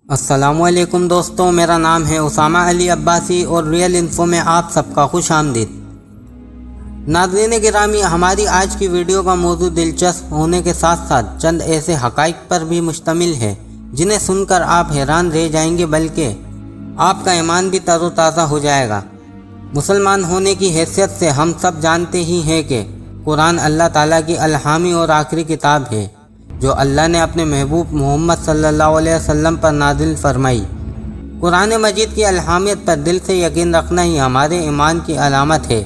السلام علیکم دوستوں، میرا نام ہے اسامہ علی عباسی اور ریئل انفو میں آپ سب کا خوش آمدید۔ ناظرین گرامی، ہماری آج کی ویڈیو کا موضوع دلچسپ ہونے کے ساتھ ساتھ چند ایسے حقائق پر بھی مشتمل ہے جنہیں سن کر آپ حیران رہ جائیں گے، بلکہ آپ کا ایمان بھی تر و تازہ ہو جائے گا۔ مسلمان ہونے کی حیثیت سے ہم سب جانتے ہی ہیں کہ قرآن اللہ تعالیٰ کی الہامی اور آخری کتاب ہے جو اللہ نے اپنے محبوب محمد صلی اللہ علیہ وسلم پر نازل فرمائی۔ قرآن مجید کی الہامیت پر دل سے یقین رکھنا ہی ہمارے ایمان کی علامت ہے۔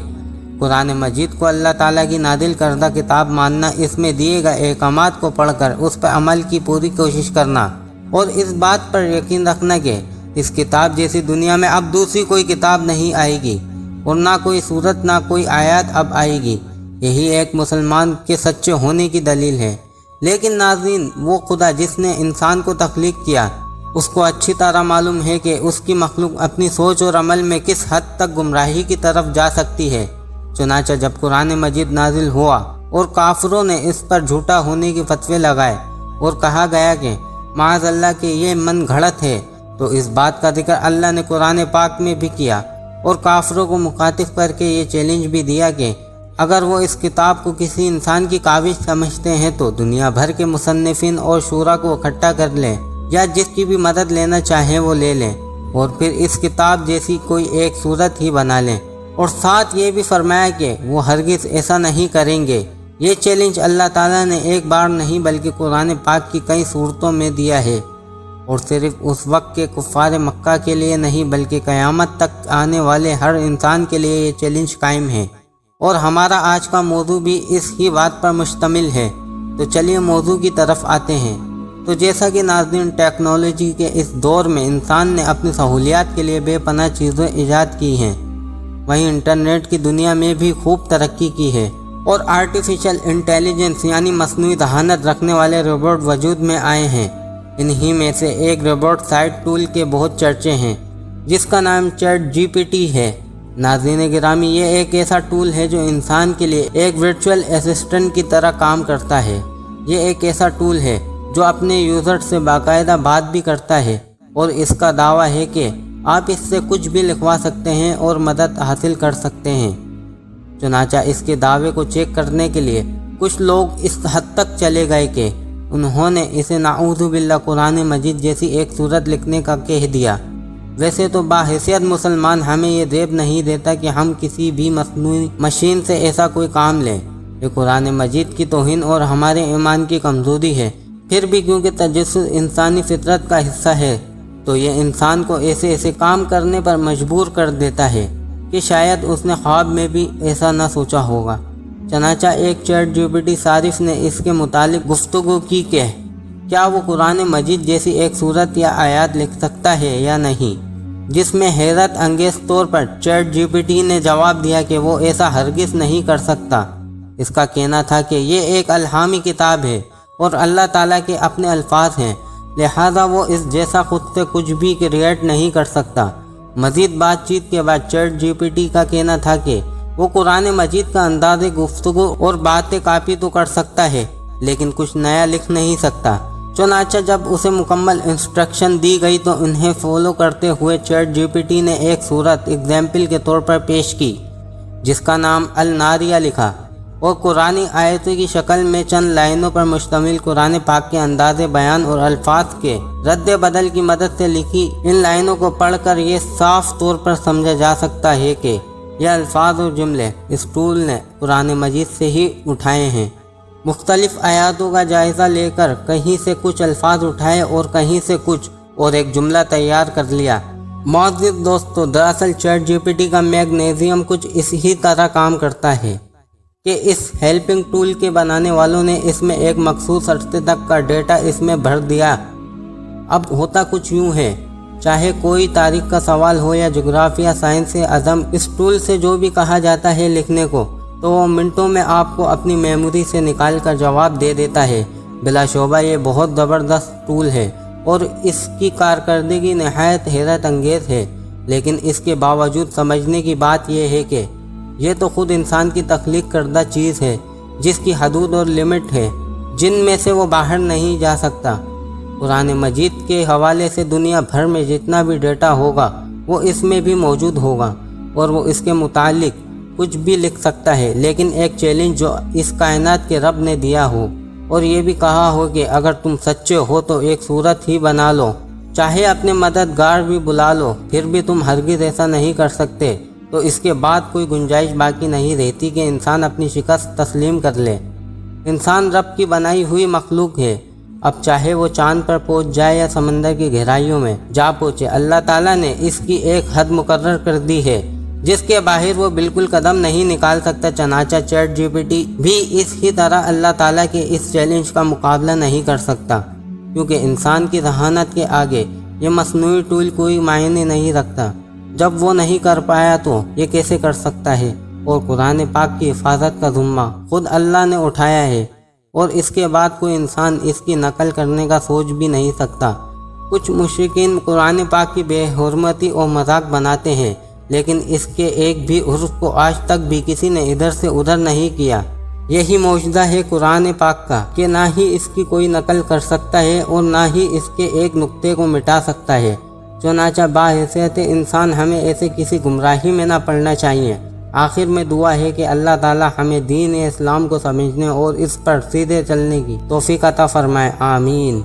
قرآن مجید کو اللہ تعالیٰ کی نازل کردہ کتاب ماننا، اس میں دیے گئے احکامات کو پڑھ کر اس پر عمل کی پوری کوشش کرنا اور اس بات پر یقین رکھنا کہ اس کتاب جیسی دنیا میں اب دوسری کوئی کتاب نہیں آئے گی اور نہ کوئی صورت نہ کوئی آیات اب آئے گی، یہی ایک مسلمان کے سچے ہونے کی دلیل ہے۔ لیکن ناظرین، وہ خدا جس نے انسان کو تخلیق کیا، اس کو اچھی طرح معلوم ہے کہ اس کی مخلوق اپنی سوچ اور عمل میں کس حد تک گمراہی کی طرف جا سکتی ہے۔ چنانچہ جب قرآن مجید نازل ہوا اور کافروں نے اس پر جھوٹا ہونے کے فتوے لگائے اور کہا گیا کہ معاذ اللہ کہ یہ من گھڑت ہے، تو اس بات کا ذکر اللہ نے قرآن پاک میں بھی کیا اور کافروں کو مخاطب کر کے یہ چیلنج بھی دیا کہ اگر وہ اس کتاب کو کسی انسان کی کاوش سمجھتے ہیں تو دنیا بھر کے مصنفین اور شورا کو اکٹھا کر لیں، یا جس کی بھی مدد لینا چاہیں وہ لے لیں اور پھر اس کتاب جیسی کوئی ایک صورت ہی بنا لیں۔ اور ساتھ یہ بھی فرمایا کہ وہ ہرگز ایسا نہیں کریں گے۔ یہ چیلنج اللہ تعالیٰ نے ایک بار نہیں بلکہ قرآن پاک کی کئی صورتوں میں دیا ہے، اور صرف اس وقت کے کفار مکہ کے لیے نہیں بلکہ قیامت تک آنے والے ہر انسان کے لیے یہ چیلنج قائم ہے۔ اور ہمارا آج کا موضوع بھی اس ہی بات پر مشتمل ہے۔ تو چلیے موضوع کی طرف آتے ہیں۔ تو جیسا کہ ناظرین، ٹیکنالوجی کے اس دور میں انسان نے اپنی سہولیات کے لیے بے پناہ چیزیں ایجاد کی ہیں، وہیں انٹرنیٹ کی دنیا میں بھی خوب ترقی کی ہے اور آرٹیفیشل انٹیلیجنس یعنی مصنوعی ذہانت رکھنے والے روبوٹ وجود میں آئے ہیں۔ انہی میں سے ایک روبوٹ سائٹ ٹول کے بہت چرچے ہیں جس کا نام چیٹ جی پی ٹی ہے۔ ناظرین گرامی، یہ ایک ایسا ٹول ہے جو انسان کے لیے ایک ورچوئل اسسٹنٹ کی طرح کام کرتا ہے۔ یہ ایک ایسا ٹول ہے جو اپنے یوزر سے باقاعدہ بات بھی کرتا ہے، اور اس کا دعویٰ ہے کہ آپ اس سے کچھ بھی لکھوا سکتے ہیں اور مدد حاصل کر سکتے ہیں۔ چنانچہ اس کے دعوے کو چیک کرنے کے لیے کچھ لوگ اس حد تک چلے گئے کہ انہوں نے اسے نعوذ باللہ قرآن مجید جیسی ایک صورت لکھنے کا کہہ دیا۔ ویسے تو باحیثیت مسلمان ہمیں یہ زیب نہیں دیتا کہ ہم کسی بھی مصنوعی مشین سے ایسا کوئی کام لیں۔ یہ قرآن مجید کی توہین اور ہمارے ایمان کی کمزوری ہے۔ پھر بھی کیونکہ تجسس انسانی فطرت کا حصہ ہے، تو یہ انسان کو ایسے کام کرنے پر مجبور کر دیتا ہے کہ شاید اس نے خواب میں بھی ایسا نہ سوچا ہوگا۔ چنانچہ ایک چیٹ جی پی ٹی صارف نے اس کے متعلق گفتگو کی کہ کیا وہ قرآن مجید جیسی ایک صورت یا آیات لکھ سکتا ہے یا نہیں، جس میں حیرت انگیز طور پر چیٹ جی پی ٹی نے جواب دیا کہ وہ ایسا ہرگز نہیں کر سکتا۔ اس کا کہنا تھا کہ یہ ایک الہامی کتاب ہے اور اللہ تعالیٰ کے اپنے الفاظ ہیں، لہذا وہ اس جیسا خود سے کچھ بھی کریٹ نہیں کر سکتا۔ مزید بات چیت کے بعد چیٹ جی پی ٹی کا کہنا تھا کہ وہ قرآن مجید کا انداز گفتگو اور باتیں کاپی تو کر سکتا ہے لیکن کچھ نیا لکھ نہیں سکتا۔ چنانچہ جب اسے مکمل انسٹرکشن دی گئی تو انہیں فالو کرتے ہوئے چیٹ جی پی ٹی نے ایک صورت ایگزامپل کے طور پر پیش کی جس کا نام الناریہ لکھا، اور قرآنی آیتوں کی شکل میں چند لائنوں پر مشتمل قرآن پاک کے انداز بیان اور الفاظ کے رد بدل کی مدد سے لکھی ان لائنوں کو پڑھ کر یہ صاف طور پر سمجھا جا سکتا ہے کہ یہ الفاظ اور جملے اس ٹول نے قرآن مجید سے ہی اٹھائے ہیں۔ مختلف آیاتوں کا جائزہ لے کر کہیں سے کچھ الفاظ اٹھائے اور کہیں سے کچھ اور ایک جملہ تیار کر لیا۔ معزز دوستو، دراصل چیٹ جی پی ٹی کا میکنیزم کچھ اسی طرح کام کرتا ہے کہ اس ہیلپنگ ٹول کے بنانے والوں نے اس میں ایک مخصوص عرصے تک کا ڈیٹا اس میں بھر دیا۔ اب ہوتا کچھ یوں ہے، چاہے کوئی تاریخ کا سوال ہو یا جغرافیہ، سائنس اعظم، اس ٹول سے جو بھی کہا جاتا ہے لکھنے کو تو وہ منٹوں میں آپ کو اپنی میموری سے نکال کر جواب دے دیتا ہے۔ بلا شبہ یہ بہت زبردست ٹول ہے اور اس کی کارکردگی نہایت حیرت انگیز ہے، لیکن اس کے باوجود سمجھنے کی بات یہ ہے کہ یہ تو خود انسان کی تخلیق کردہ چیز ہے جس کی حدود اور لمٹ ہے جن میں سے وہ باہر نہیں جا سکتا۔ قرآن مجید کے حوالے سے دنیا بھر میں جتنا بھی ڈیٹا ہوگا وہ اس میں بھی موجود ہوگا اور وہ اس کے متعلق کچھ بھی لکھ سکتا ہے، لیکن ایک چیلنج جو اس کائنات کے رب نے دیا ہو اور یہ بھی کہا ہو کہ اگر تم سچے ہو تو ایک صورت ہی بنا لو، چاہے اپنے مددگار بھی بلا لو، پھر بھی تم ہرگز ایسا نہیں کر سکتے، تو اس کے بعد کوئی گنجائش باقی نہیں رہتی کہ انسان اپنی شکست تسلیم کر لے۔ انسان رب کی بنائی ہوئی مخلوق ہے، اب چاہے وہ چاند پر پہنچ جائے یا سمندر کی گہرائیوں میں جا پہنچے، اللہ تعالیٰ نے اس کی ایک حد مقرر کر دی ہے جس کے باہر وہ بالکل قدم نہیں نکال سکتا۔ چنانچہ چیٹ جی پی ٹی بھی اس ہی طرح اللہ تعالیٰ کے اس چیلنج کا مقابلہ نہیں کر سکتا، کیونکہ انسان کی ذہانت کے آگے یہ مصنوعی ٹول کوئی معنی نہیں رکھتا۔ جب وہ نہیں کر پایا تو یہ کیسے کر سکتا ہے؟ اور قرآن پاک کی حفاظت کا ذمہ خود اللہ نے اٹھایا ہے، اور اس کے بعد کوئی انسان اس کی نقل کرنے کا سوچ بھی نہیں سکتا۔ کچھ مشرکین قرآن پاک کی بے حرمتی اور مذاق بناتے ہیں، لیکن اس کے ایک بھی حرف کو آج تک بھی کسی نے ادھر سے ادھر نہیں کیا۔ یہی معجزہ ہے قرآن پاک کا کہ نہ ہی اس کی کوئی نقل کر سکتا ہے اور نہ ہی اس کے ایک نقطے کو مٹا سکتا ہے۔ چنانچہ باحیثیت انسان ہمیں ایسے کسی گمراہی میں نہ پڑنا چاہیے۔ آخر میں دعا ہے کہ اللہ تعالی ہمیں دین اسلام کو سمجھنے اور اس پر سیدھے چلنے کی توفیق عطا فرمائے، آمین۔